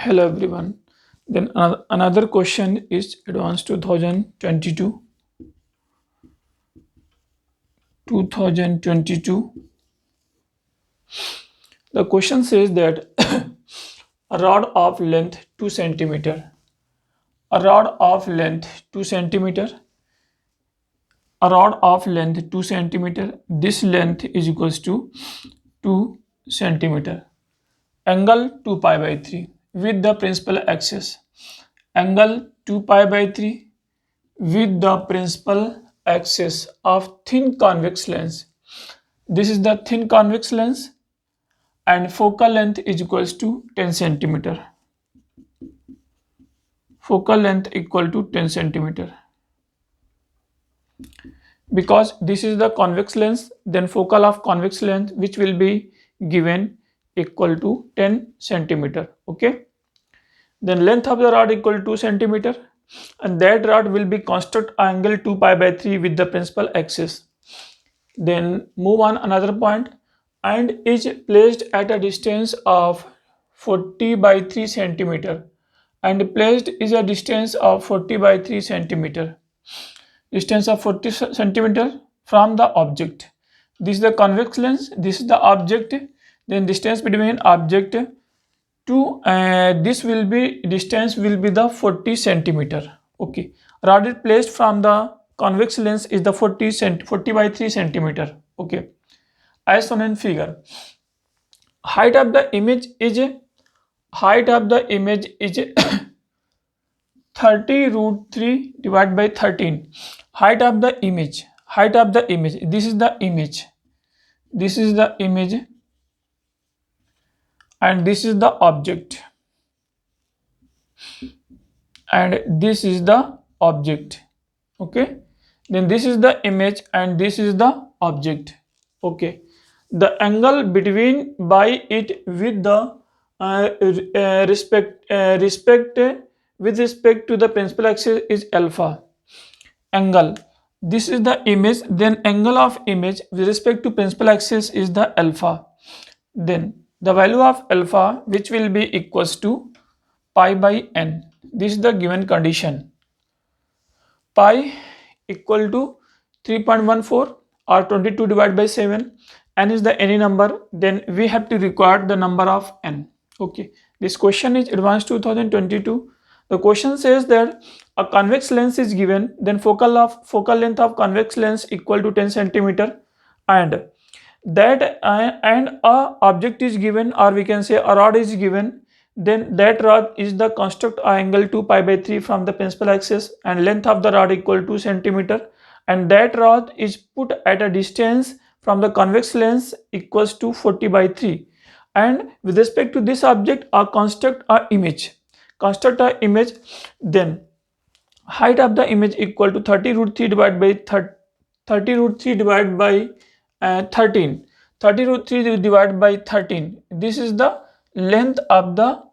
Hello everyone. Then another question is advanced 2022. 2022. The question says that a rod of length 2 centimeter. A rod of length 2 centimeter. A rod of length 2 centimeter. This length is equals to 2 centimeter. Angle 2 pi by 3 with the principal axis. Angle 2 pi by 3 with the principal axis of thin convex lens. This is the thin convex lens and focal length is equals to 10 centimeter. Focal length equal to 10 centimeter. Because this is the convex lens, then focal of convex length which will be given equal to 10 centimeter. Okay. Then length of the rod equal to 2 centimeter and that rod will be construct angle 2 pi by 3 with the principal axis. Then move on another point and is placed at a distance of 40 by 3 centimeter and placed is a distance of 40 by 3 centimeter. Distance of 40 centimeter from the object. This is the convex lens, this is the object, then distance between object to this will be distance will be the 40 centimeter. Okay, rod is placed from the convex lens is the 40 by 3 centimeter. Okay, as shown in figure. Height of the image is 30 root 3 divided by 13. Height of the image, this is the image, and this is the object, okay. Then this is the image and this is the object. Okay, the angle between by it with the with respect to the principal axis is alpha. Angle, this is the image, then angle of image with respect to principal axis is the alpha. Then the value of alpha which will be equals to pi by n. This is the given condition. Pi equal to 3.14 or 22 divided by 7. N is the any number, then we have to record the number of n. Okay, this question is advanced 2022. The question says that a convex lens is given, then focal length of convex lens equal to 10 centimeter, and that and a object is given, or we can say a rod is given, then that rod is the construct angle 2 pi by 3 from the principal axis and length of the rod equal to centimeter, and that rod is put at a distance from the convex lens equals to 40 by 3, and with respect to this object construct a image, then height of the image equal to 30 root 3 divided by 13. 30 root 3 divided by 13. This is the length of the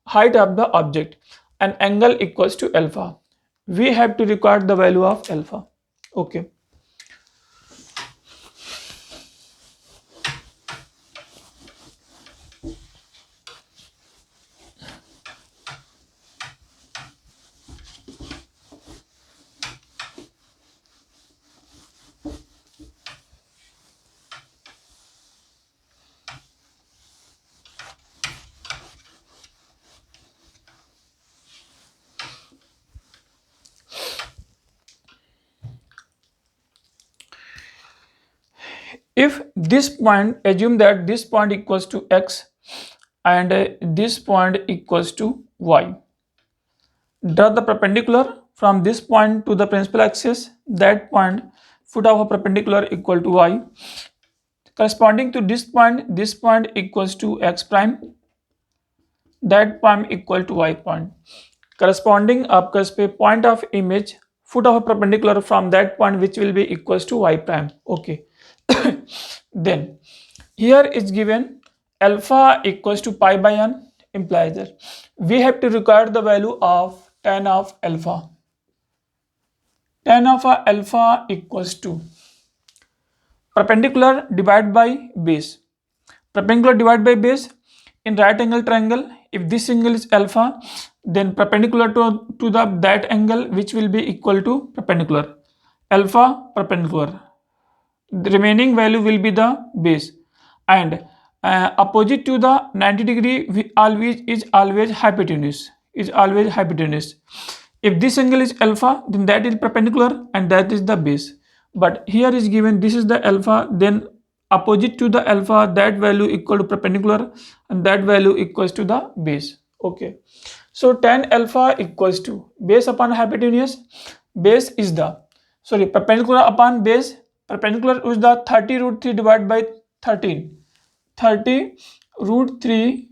height of the object, and angle equals to alpha. We have to record the value of alpha. Okay. If this point, assume that this point equals to x and this point equals to y. Draw the perpendicular from this point to the principal axis. That point, foot of a perpendicular equal to y. Corresponding to this point equals to x prime. That point equal to y point. Corresponding आपका point of image, foot of a perpendicular from that point which will be equals to y prime. Okay. Then here is given alpha equals to pi by n, implies that we have to record the value of tan of alpha. Tan of alpha equals to perpendicular divided by base. Perpendicular divided by base in right angle triangle if this angle is alpha, then perpendicular to that angle, which will be equal to perpendicular, alpha perpendicular. The remaining value will be the base, and opposite to the 90 degree is always hypotenuse, if this angle is alpha, then that is perpendicular and that is the base. But here is given this is the alpha, then opposite to the alpha, that value equal to perpendicular and that value equals to the base. Okay, so tan alpha equals to base upon hypotenuse. Base is the, sorry, perpendicular upon base. Perpendicular is the 30 root 3 divided by 13. 30 root 3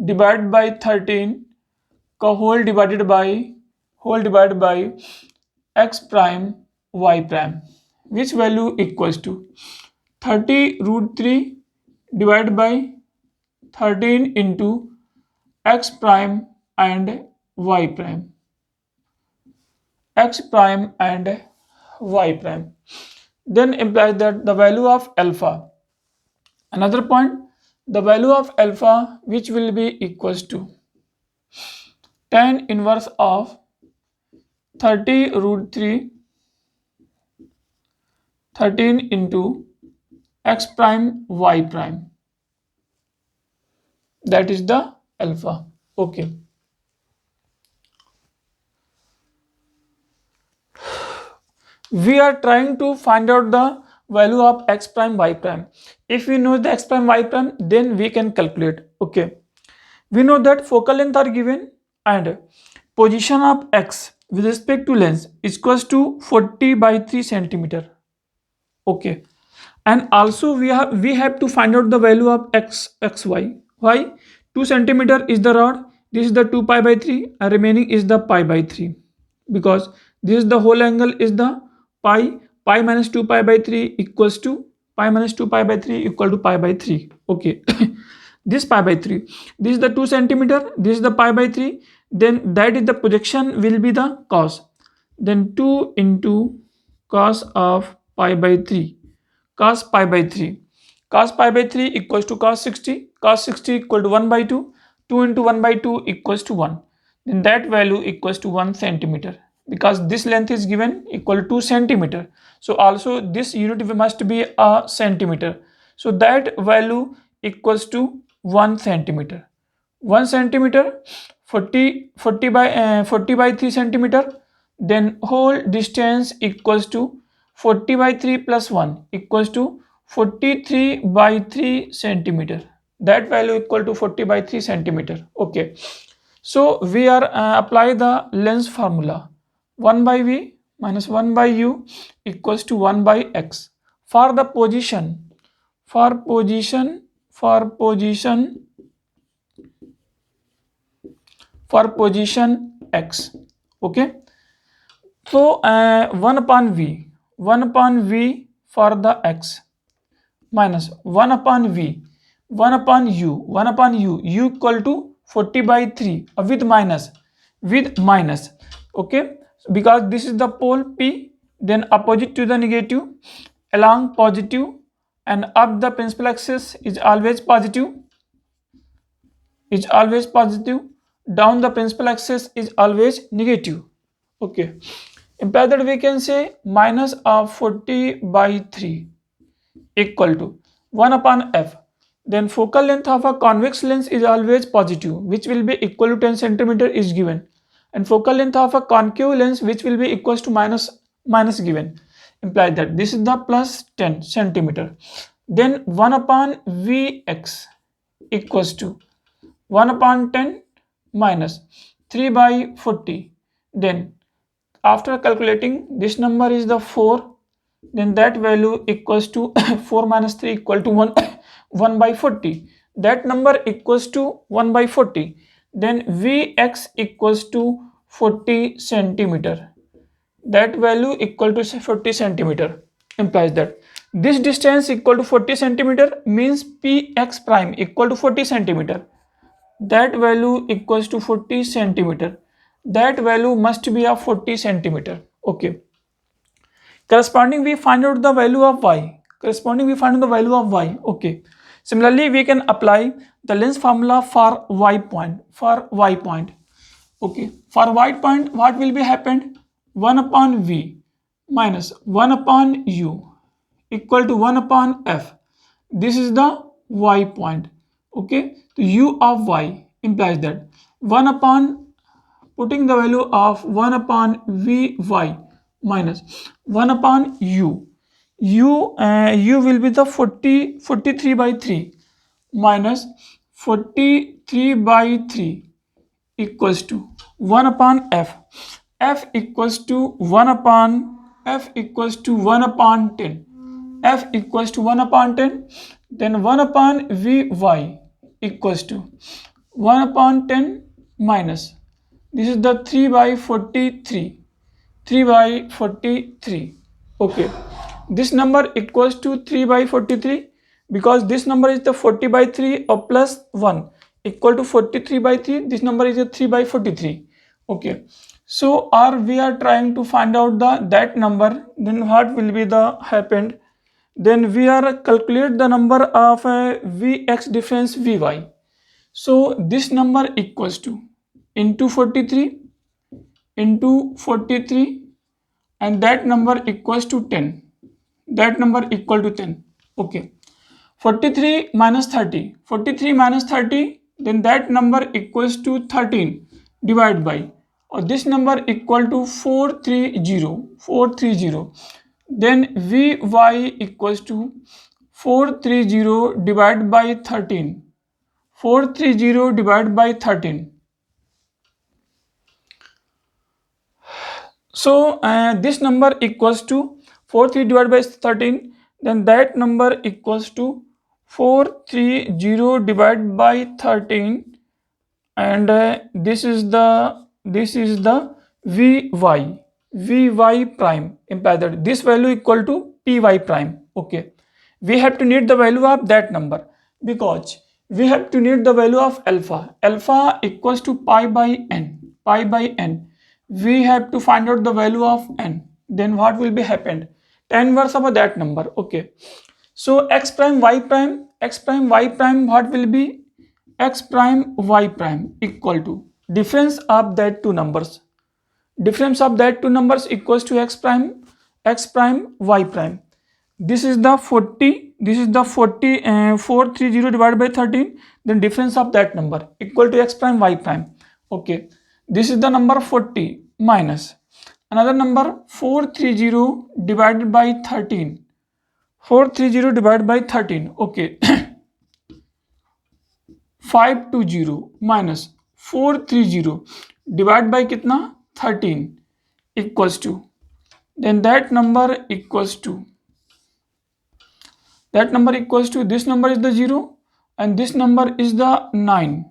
divided by 13 का whole divided by x prime y prime, which value equals to 30 root 3 divided by 13 into x prime and y prime, then implies that the value of alpha, another point, the value of alpha, which will be equals to tan inverse of 30 root 3 13 into x prime y prime, that is the alpha. Okay, we are trying to find out the value of x prime y prime. If we know the x prime y prime, then we can calculate. Okay, we know that focal length are given and position of x with respect to lens is equals to 40 by 3 centimeter. Okay, and also we have to find out the value of xy. Why? 2 centimeter is the rod, this is the 2 pi by 3 and remaining is the pi by 3, because this is the whole angle is the pi minus 2 pi by 3 equals to pi minus 2 pi by 3 equal to pi by 3. Okay, this pi by 3, this is the 2 centimeter, this is the pi by 3, then that is the projection will be the cos, then 2 into cos of pi by 3, cos pi by 3, cos pi by 3 equals to cos 60, cos 60 equal to 1 by 2, 2 into 1 by 2 equals to 1, then that value equals to 1 centimeter, because this length is given equal to 2 centimeter, so also this unit must be a centimeter, so that value equals to 1 centimeter. 1 centimeter 40 by 3 centimeter, then whole distance equals to 40 by 3 plus 1 equals to 43 by 3 centimeter, that value equal to 40 by 3 centimeter. Okay, so we are apply the lens formula, 1 by v minus 1 by u equals to 1 by x for the position x. Okay, so 1 upon v for the x minus 1 upon v 1 upon u equal to 40 by 3 with minus. Okay, because this is the pole p, then opposite to the negative along positive and up the principal axis is always positive, down the principal axis is always negative. Okay, imply that we can say minus of 40 by 3 equal to 1 upon f, then focal length of a convex lens is always positive, which will be equal to 10 centimeter is given, and focal length of a concave lens which will be equals to minus given, imply that this is the plus 10 centimeter, then 1 upon vx equals to 1 upon 10 minus 3 by 40, then after calculating this number is the 4, then that value equals to 4 minus 3 equal to 1 by 40, that number equals to 1 by 40, then vx equals to 40 centimeter, that value equal to 40 centimeter, implies that this distance equal to 40 centimeter means px prime equal to 40 centimeter, that value equals to 40 centimeter, that value must be of 40 centimeter. Okay, corresponding we find out the value of y. Okay, Similarly, we can apply the length formula for y point. For y point, okay. For y point, what will be happened? 1 upon v minus 1 upon u equal to 1 upon f. This is the y point. Okay. So u of y implies that 1 upon, putting the value of 1 upon vy minus 1 upon u. U will be the 43 by 3 minus 43 by 3 equals to 1 upon f. F equals to 1 upon, f equals to 1 upon 10. F equals to 1 upon 10. Then 1 upon vy equals to 1 upon 10 minus, this is the 3 by 43. 3 by 43. Okay. This number equals to 3 by 43 because this number is the 40 by 3 or plus 1 equal to 43 by 3. This number is a 3 by 43. Okay. So we are trying to find out that number. Then what will be the happened? Then we are calculate the number of Vx difference Vy. So this number equals to into 43 into 43 and that number equals to 10. That number equal to 10. Okay. 43 minus 30. 43 minus 30, then that number equals to 13 divided by, or this number equal to 430. 430. Then Vy equals to 430 divided by 13. 430 divided by 13. So this number equals to 43 divided by 13. Then that number equals to 430 divided by 13, and this is the Vy prime, implies that this value equal to Py prime. Okay, we have to need the value of that number because we have to need the value of alpha. Alpha equals to pi by n. Pi by n. We have to find out the value of n. Then what will be happened? Tan inverse of that number. Okay. So x prime y prime, what will be? X prime y prime equal to difference of that two numbers. Difference of that two numbers equals to x prime y prime. This is the 40. This is the 430 divided by 13. Then difference of that number equal to x prime y prime. Okay. This is the number 40 minus another number 430 divided by 13. 430 divided by 13. Okay. 520 minus 430 divided by kitna? 13 equals to, then that number equals to, this number is the 0 and this number is the 9.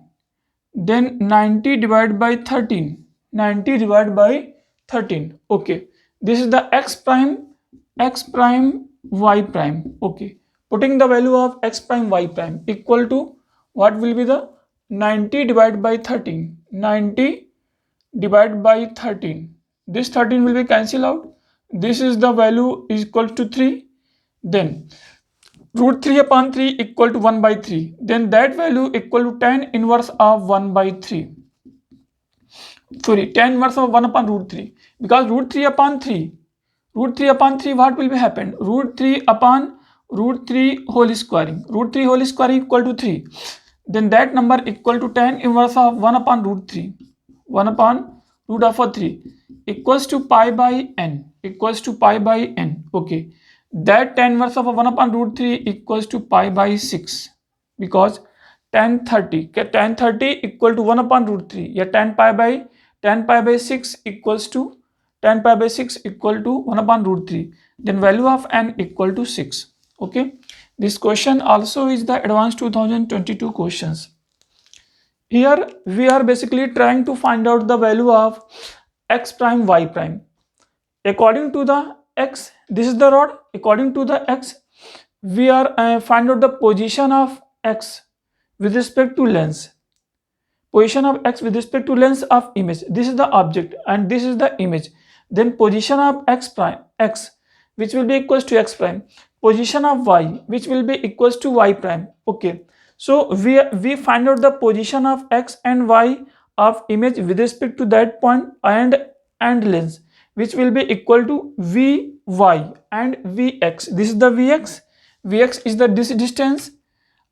Then 90 divided by 13. 90 divided by 13. Okay. This is the x prime y prime. Okay. Putting the value of x prime y prime equal to what will be the 90 divided by 13. 90 divided by 13. This 13 will be cancelled out. This is the value is equal to 3. Then root 3 upon 3 equal to 1 by 3. Then that value equal to tan inverse of 1 by 3. Sorry, tan inverse of 1 upon root 3. Because root 3 upon 3, what will be happen? Root 3 upon root 3 whole squaring. Root 3 whole squaring equal to 3. Then that number equal to tan inverse of 1 upon root 3. 1 upon root of 3 equals to pi by n. Okay. That tan inverse of 1 upon root 3 equals to pi by 6 because tan 30 equal to 1 upon root 3. Yeah, tan pi by 6 equals to 1 upon root 3. Then value of n equal to 6. Okay. This question also is the advanced 2022 questions. Here we are basically trying to find out the value of x prime y prime. According to the x, this is the rod. According to the x, we are find out the position of x with respect to length. Position of x with respect to length of image. This is the object and this is the image. Then position of x prime, which will be equals to x prime. position of y, which will be equals to y prime. Okay, so we find out the position of x and y of image with respect to that point and length, which will be equal to vy and vx. This is the vx is the this distance,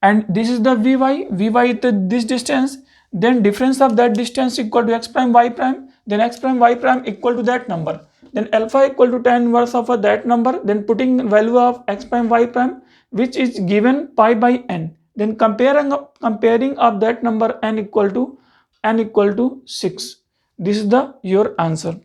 and this is the vy is this distance. Then difference of that distance equal to x prime y prime, then x prime y prime equal to that number, then alpha equal to tan inverse of that number, then putting value of x prime y prime, which is given pi by n, then comparing of that number n equal to 6. This is the your answer.